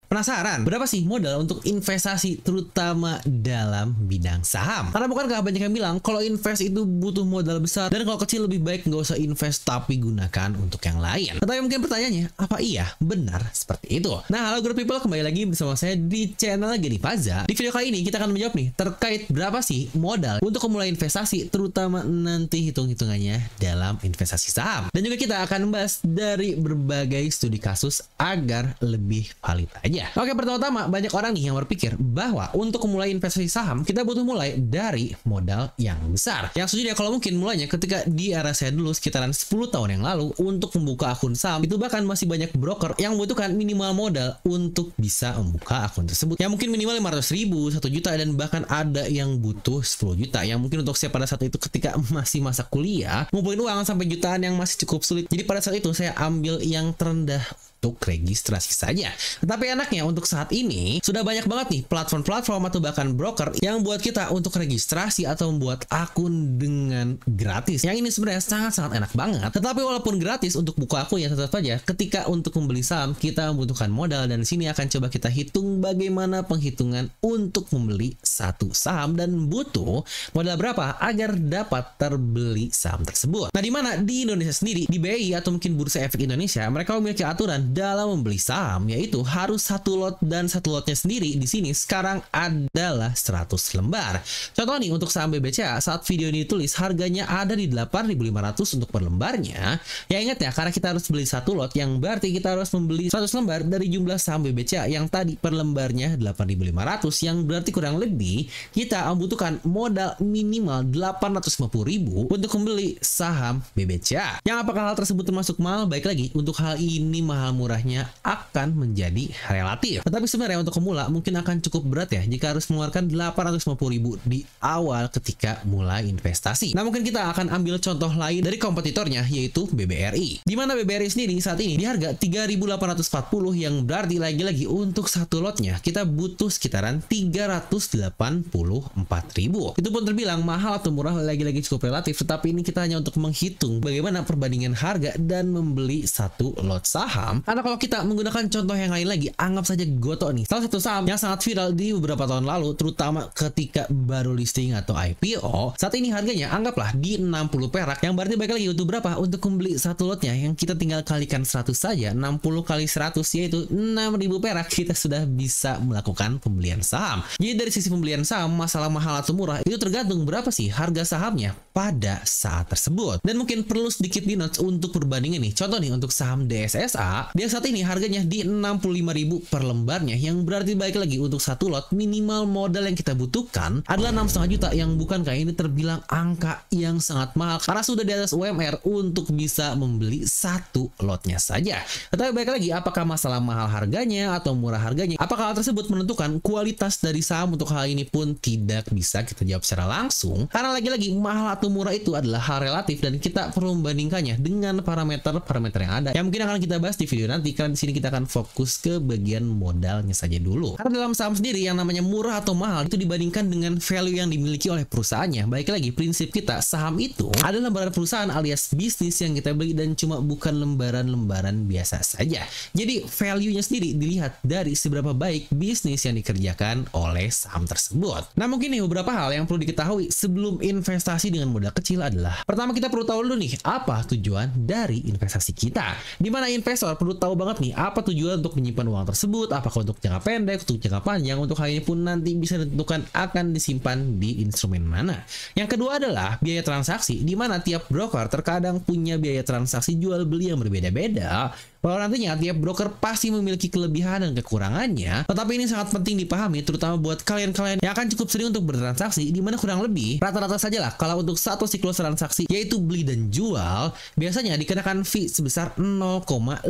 Penasaran? Berapa sih modal untuk investasi terutama dalam bidang saham? Karena bukankah banyak yang bilang kalau invest itu butuh modal besar dan kalau kecil lebih baik nggak usah invest tapi gunakan untuk yang lain. Tetapi mungkin pertanyaannya, apa iya benar seperti itu? Nah, halo Good People, kembali lagi bersama saya di channel Geni Faza. Di video kali ini kita akan menjawab nih terkait berapa sih modal untuk memulai investasi terutama nanti hitung-hitungannya dalam investasi saham. Dan juga kita akan membahas dari berbagai studi kasus agar lebih valid aja. Oke, pertama-tama banyak orang nih yang berpikir bahwa untuk memulai investasi saham kita butuh mulai dari modal yang besar. Yang sejujurnya kalau mungkin mulainya ketika di era saya dulu sekitaran 10 tahun yang lalu untuk membuka akun saham itu bahkan masih banyak broker yang membutuhkan minimal modal untuk bisa membuka akun tersebut. Yang mungkin minimal 500.000, 1 juta dan bahkan ada yang butuh 10 juta. Yang mungkin untuk saya pada saat itu ketika masih masa kuliah ngumpulin uang sampai jutaan yang masih cukup sulit. Jadi pada saat itu saya ambil yang terendah untuk registrasi saja. Tetapi enaknya untuk saat ini sudah banyak banget nih platform-platform atau bahkan broker yang buat kita untuk registrasi atau membuat akun dengan gratis. Yang ini sebenarnya sangat-sangat enak banget. Tetapi walaupun gratis untuk buka akun ya tetap saja ketika untuk membeli saham kita membutuhkan modal, dan di sini akan coba kita hitung bagaimana penghitungan untuk membeli satu saham dan butuh modal berapa agar dapat terbeli saham tersebut. Nah, di mana di Indonesia sendiri di BI atau mungkin Bursa Efek Indonesia mereka memiliki aturan dalam membeli saham, yaitu harus satu lot, dan satu lotnya sendiri di sini sekarang adalah 100 lembar. Contoh nih untuk saham BBCA saat video ini ditulis harganya ada di 8.500 untuk per lembarnya. Ya ingat ya, karena kita harus beli satu lot yang berarti kita harus membeli 100 lembar dari jumlah saham BBCA yang tadi per lembarnya 8.500, yang berarti kurang lebih kita membutuhkan modal minimal 850.000 untuk membeli saham BBCA. Yang apakah hal tersebut termasuk mahal? Baik lagi, untuk hal ini mahal murahnya akan menjadi relatif. Tetapi sebenarnya untuk pemula mungkin akan cukup berat ya jika harus mengeluarkan 850.000 di awal ketika mulai investasi. Nah, mungkin kita akan ambil contoh lain dari kompetitornya, yaitu BBRI. Di mana BBRI sendiri saat ini di harga 3.840, yang berarti lagi-lagi untuk satu lotnya kita butuh sekitaran 384.000. Itu pun terbilang mahal atau murah lagi-lagi cukup relatif, tetapi ini kita hanya untuk menghitung bagaimana perbandingan harga dan membeli satu lot saham. Karena kalau kita menggunakan contoh yang lain lagi, anggap saja Gotoh nih, salah satu saham yang sangat viral di beberapa tahun lalu, terutama ketika baru listing atau IPO. Saat ini harganya anggaplah di 60 perak, yang berarti balik lagi untuk berapa? Untuk membeli satu lotnya yang kita tinggal kalikan 100 saja, 60 kali 100 yaitu 6.000 perak, kita sudah bisa melakukan pembelian saham. Jadi dari sisi pembelian saham, masalah mahal atau murah itu tergantung berapa sih harga sahamnya pada saat tersebut. Dan mungkin perlu sedikit di notes untuk perbandingan nih. Contoh nih untuk saham DSSA, dia saat ini harganya di 65.000 per lembarnya, yang berarti baik lagi untuk satu lot minimal modal yang kita butuhkan adalah 6,5 juta, yang bukankah ini terbilang angka yang sangat mahal karena sudah di atas UMR untuk bisa membeli satu lotnya saja. Tetapi baik lagi, apakah masalah mahal harganya atau murah harganya? Apakah hal tersebut menentukan kualitas dari saham? Untuk hal ini pun tidak bisa kita jawab secara langsung, karena lagi-lagi mahal atau murah itu adalah hal relatif dan kita perlu membandingkannya dengan parameter-parameter yang ada yang mungkin akan kita bahas di video nanti. Karena di sini kita akan fokus ke bagian modalnya saja dulu. Karena dalam saham sendiri yang namanya murah atau mahal itu dibandingkan dengan value yang dimiliki oleh perusahaannya. Baik lagi, prinsip kita saham itu adalah lembaran perusahaan alias bisnis yang kita beli dan cuma bukan lembaran-lembaran biasa saja. Jadi value-nya sendiri dilihat dari seberapa baik bisnis yang dikerjakan oleh saham tersebut. Nah, mungkin nih beberapa hal yang perlu diketahui sebelum investasi dengan modal kecil adalah, pertama kita perlu tahu dulu nih apa tujuan dari investasi kita. Dimana investor perlu tahu banget nih apa tujuan untuk menyimpan uang tersebut, apakah untuk jangka pendek, untuk jangka panjang. Untuk hal ini pun nanti bisa ditentukan akan disimpan di instrumen mana. Yang kedua adalah biaya transaksi, di mana tiap broker terkadang punya biaya transaksi jual beli yang berbeda-beda. Walau nantinya tiap broker pasti memiliki kelebihan dan kekurangannya, tetapi ini sangat penting dipahami terutama buat kalian-kalian yang akan cukup sering untuk bertransaksi, di mana kurang lebih rata-rata saja lah kalau untuk satu siklus transaksi yaitu beli dan jual biasanya dikenakan fee sebesar 0,51%,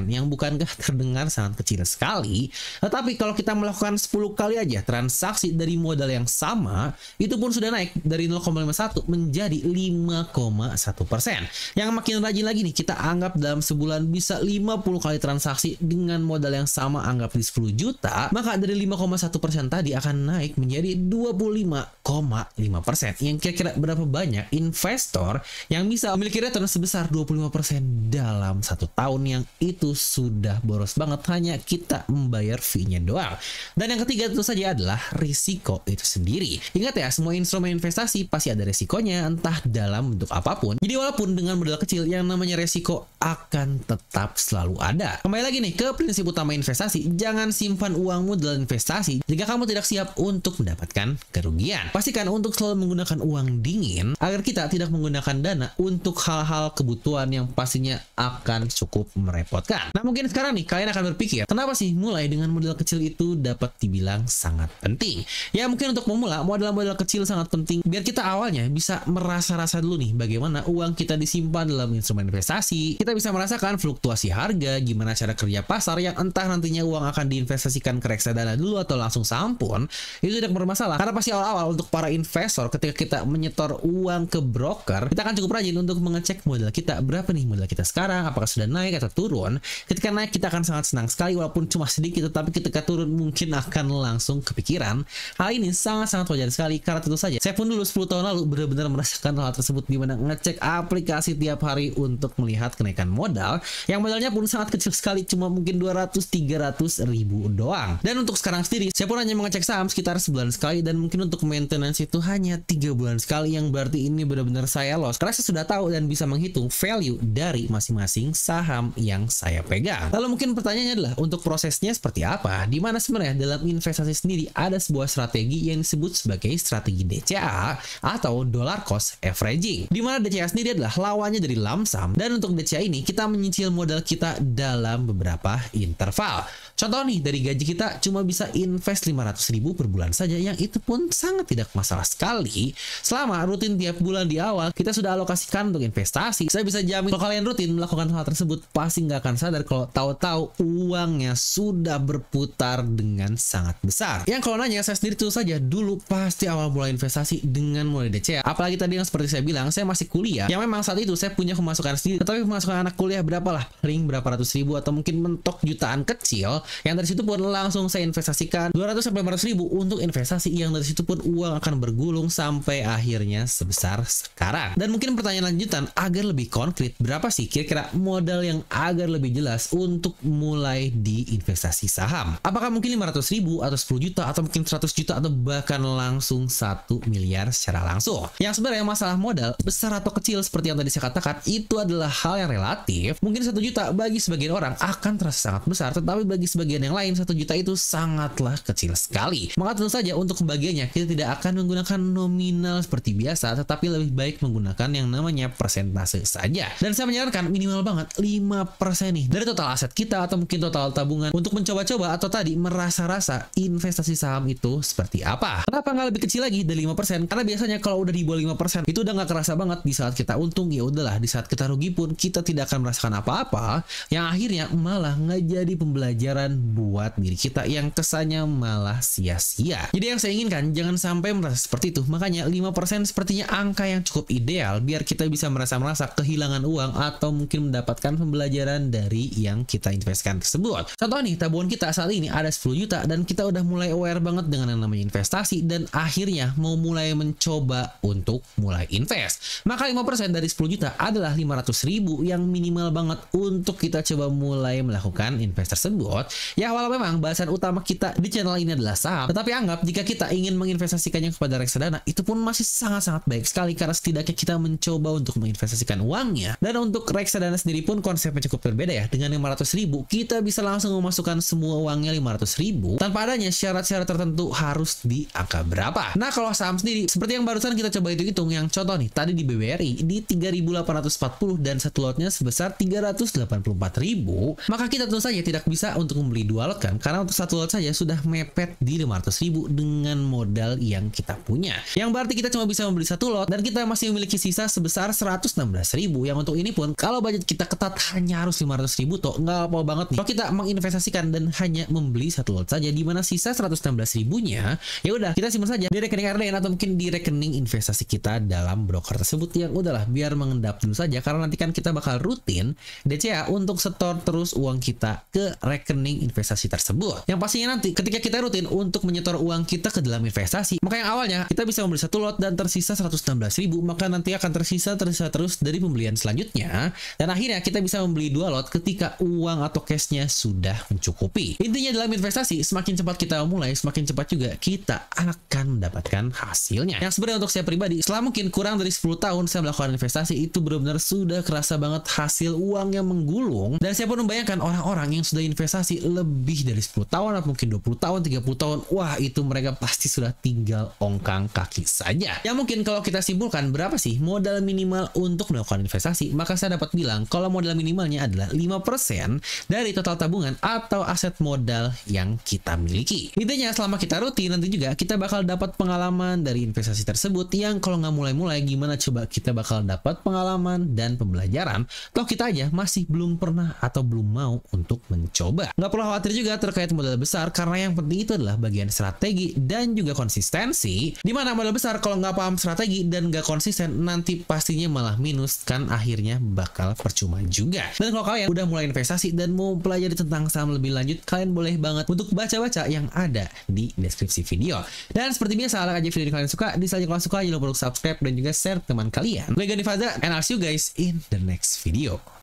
yang bukankah terdengar sangat kecil sekali. Tetapi kalau kita melakukan 10 kali aja transaksi dari modal yang sama, itu pun sudah naik dari 0,51 menjadi 5,1%. Yang makin rajin lagi nih, kita anggap dalam sebulan bulan bisa 50 kali transaksi dengan modal yang sama anggap di 10 juta, maka dari 5,1% tadi akan naik menjadi 25,5%. Yang kira-kira berapa banyak investor yang bisa memiliki return sebesar 25% dalam 1 tahun, yang itu sudah boros banget hanya kita membayar fee-nya doang. Dan yang ketiga tentu saja adalah risiko itu sendiri. Ingat ya, semua instrumen investasi pasti ada resikonya, entah dalam bentuk apapun. Jadi walaupun dengan modal kecil, yang namanya resiko akan tetap selalu ada. Kembali lagi nih ke prinsip utama investasi, jangan simpan uangmu dalam investasi jika kamu tidak siap untuk mendapatkan kerugian. Pastikan untuk selalu menggunakan uang dingin agar kita tidak menggunakan dana untuk hal-hal kebutuhan yang pastinya akan cukup merepotkan. Nah, mungkin sekarang nih kalian akan berpikir, kenapa sih mulai dengan modal kecil itu dapat dibilang sangat penting? Ya mungkin untuk memula, modal-modal kecil sangat penting biar kita awalnya bisa merasa-rasa dulu nih bagaimana uang kita disimpan dalam instrumen investasi. Kita bisa merasakan fluktuasi harga, gimana cara kerja pasar, yang entah nantinya uang akan diinvestasikan ke reksadana dulu atau langsung saham pun itu tidak bermasalah. Karena pasti awal-awal untuk para investor ketika kita menyetor uang ke broker, kita akan cukup rajin untuk mengecek modal kita, berapa nih modal kita sekarang, apakah sudah naik atau turun. Ketika naik kita akan sangat senang sekali walaupun cuma sedikit, tetapi ketika turun mungkin akan langsung kepikiran. Hal ini sangat-sangat wajar sekali karena tentu saja saya pun dulu 10 tahun lalu benar-benar merasakan hal tersebut, di mana ngecek aplikasi tiap hari untuk melihat kenaikan modal yang modalnya pun sangat kecil sekali, cuma mungkin 200-300 ribu doang. Dan untuk sekarang sendiri saya pun hanya mengecek saham sekitar sebulan sekali, dan mungkin untuk maintenance itu hanya 3 bulan sekali, yang berarti ini benar-benar saya loss karena saya sudah tahu dan bisa menghitung value dari masing-masing saham yang saya pegang. Lalu mungkin pertanyaannya adalah untuk prosesnya seperti apa? Dimana sebenarnya dalam investasi sendiri ada sebuah strategi yang disebut sebagai strategi DCA atau dollar cost averaging, dimana DCA sendiri adalah lawannya dari lump sum, dan untuk DCA ini kita menyicil modal kita dalam beberapa interval. Contoh nih, dari gaji kita cuma bisa invest 500 ribu per bulan saja, yang itu pun sangat tidak masalah sekali selama rutin tiap bulan di awal kita sudah alokasikan untuk investasi. Saya bisa jamin kalau kalian rutin melakukan hal tersebut pasti nggak akan sadar kalau tahu-tahu uangnya sudah berputar dengan sangat besar. Yang kalau nanya saya sendiri tuh saja dulu pasti awal mulai investasi dengan mulai DCA, apalagi tadi yang seperti saya bilang saya masih kuliah, yang memang saat itu saya punya pemasukan sendiri, tetapi pemasukan anak kuliah berapalah, paling berapa ratus ribu atau mungkin mentok jutaan kecil, yang dari situ pun langsung saya investasikan 200-500 ribu untuk investasi, yang dari situ pun uang akan bergulung sampai akhirnya sebesar sekarang. Dan mungkin pertanyaan lanjutan agar lebih konkret, berapa sih kira-kira modal yang agar lebih jelas untuk mulai di investasi saham? Apakah mungkin 500 ribu atau 10 juta atau mungkin 100 juta atau bahkan langsung 1 miliar secara langsung? Yang sebenarnya masalah modal besar atau kecil seperti yang tadi saya katakan itu adalah hal yang relatif. Mungkin 1 juta bagi sebagian orang akan terasa sangat besar, tetapi bagi sebagian yang lain 1 juta itu sangatlah kecil sekali. Maka tentu saja untuk pembagiannya kita tidak akan menggunakan nominal seperti biasa, tetapi lebih baik menggunakan yang namanya persentase saja. Dan saya menyarankan minimal banget 5% nih dari total aset kita atau mungkin total tabungan untuk mencoba-coba atau tadi merasa-rasa investasi saham itu seperti apa. Kenapa nggak lebih kecil lagi dari 5%? Karena biasanya kalau udah di bawah 5% itu udah nggak kerasa banget. Di saat kita untung ya udahlah, di saat kita rugi pun kita tidak akan merasakan apa-apa, yang akhirnya malah nggak jadi pembelajaran buat diri kita, yang kesannya malah sia-sia. Jadi yang saya inginkan jangan sampai merasa seperti itu. Makanya 5% sepertinya angka yang cukup ideal biar kita bisa merasa kehilangan uang atau mungkin mendapatkan pembelajaran dari yang kita investkan tersebut. Contoh nih, tabungan kita saat ini ada 10 juta dan kita udah mulai aware banget dengan yang namanya investasi dan akhirnya mau mulai mencoba untuk mulai invest. Maka 5% dari 10 juta adalah 500 ribu yang minimal banget untuk kita coba mulai melakukan invest tersebut. Ya walau memang bahasan utama kita di channel ini adalah saham, tetapi anggap jika kita ingin menginvestasikannya kepada reksadana itu pun masih sangat-sangat baik sekali karena setidaknya kita mencoba untuk menginvestasikan uangnya. Dan untuk reksadana sendiri pun konsepnya cukup berbeda ya. Dengan 500 ribu kita bisa langsung memasukkan semua uangnya 500 ribu tanpa adanya syarat-syarat tertentu harus di angka berapa. Nah kalau saham sendiri seperti yang barusan kita coba hitung-hitung, yang contoh nih tadi di BBRI di 3.840 dan satu lotnya sebesar 384.000, maka kita tentu saja tidak bisa untuk membeli 2 lot kan, karena untuk satu lot saja sudah mepet di 500.000 dengan modal yang kita punya, yang berarti kita cuma bisa membeli 1 lot dan kita masih memiliki sisa sebesar 116.000, yang untuk ini pun kalau budget kita ketat hanya harus 500.000 toh nggak apa banget nih kalau kita menginvestasikan dan hanya membeli 1 lot saja, di mana sisa 116.000-nya ya udah kita simpan saja di rekening RDN atau mungkin di rekening investasi kita dalam broker tersebut, yang udahlah biar mengendap dulu saja karena nanti kan kita bakal rutin DCA untuk setor terus uang kita ke rekening investasi tersebut. Yang pastinya nanti ketika kita rutin untuk menyetor uang kita ke dalam investasi, maka yang awalnya kita bisa membeli satu lot dan tersisa 116.000, maka nanti akan tersisa terus dari pembelian selanjutnya, dan akhirnya kita bisa membeli 2 lot ketika uang atau cashnya sudah mencukupi. Intinya dalam investasi, semakin cepat kita mulai, semakin cepat juga kita akan mendapatkan hasilnya. Yang sebenarnya untuk saya pribadi, setelah mungkin kurang dari 10 tahun saya melakukan investasi, itu benar-benar sudah kerasa banget hasil uang yang menggulung. Dan saya pun membayangkan orang-orang yang sudah investasi lebih dari 10 tahun atau mungkin 20 tahun, 30 tahun, wah itu mereka pasti sudah tinggal ongkang kaki saja. Ya mungkin kalau kita simpulkan berapa sih modal minimal untuk melakukan investasi, maka saya dapat bilang kalau modal minimalnya adalah 5% dari total tabungan atau aset modal yang kita miliki. Intinya selama kita rutin, nanti juga kita bakal dapat pengalaman dari investasi tersebut, yang kalau nggak mulai-mulai gimana coba kita bakal dapat pengalaman dan pembelajaran, toh kita aja masih belum pernah atau belum mau untuk mencoba. Nggak perlu khawatir juga terkait modal besar, karena yang penting itu adalah bagian strategi dan juga konsistensi, dimana modal besar kalau nggak paham strategi dan nggak konsisten, nanti pastinya malah minus, kan akhirnya bakal percuma juga. Dan kalau kalian udah mulai investasi dan mau pelajari tentang saham lebih lanjut, kalian boleh banget untuk baca-baca yang ada di deskripsi video. Dan seperti biasa, like aja video yang kalian suka, dislike kalau suka, jangan lupa untuk subscribe dan juga share ke teman kalian. Gue Gani Faza, and I'll see you guys in the next video.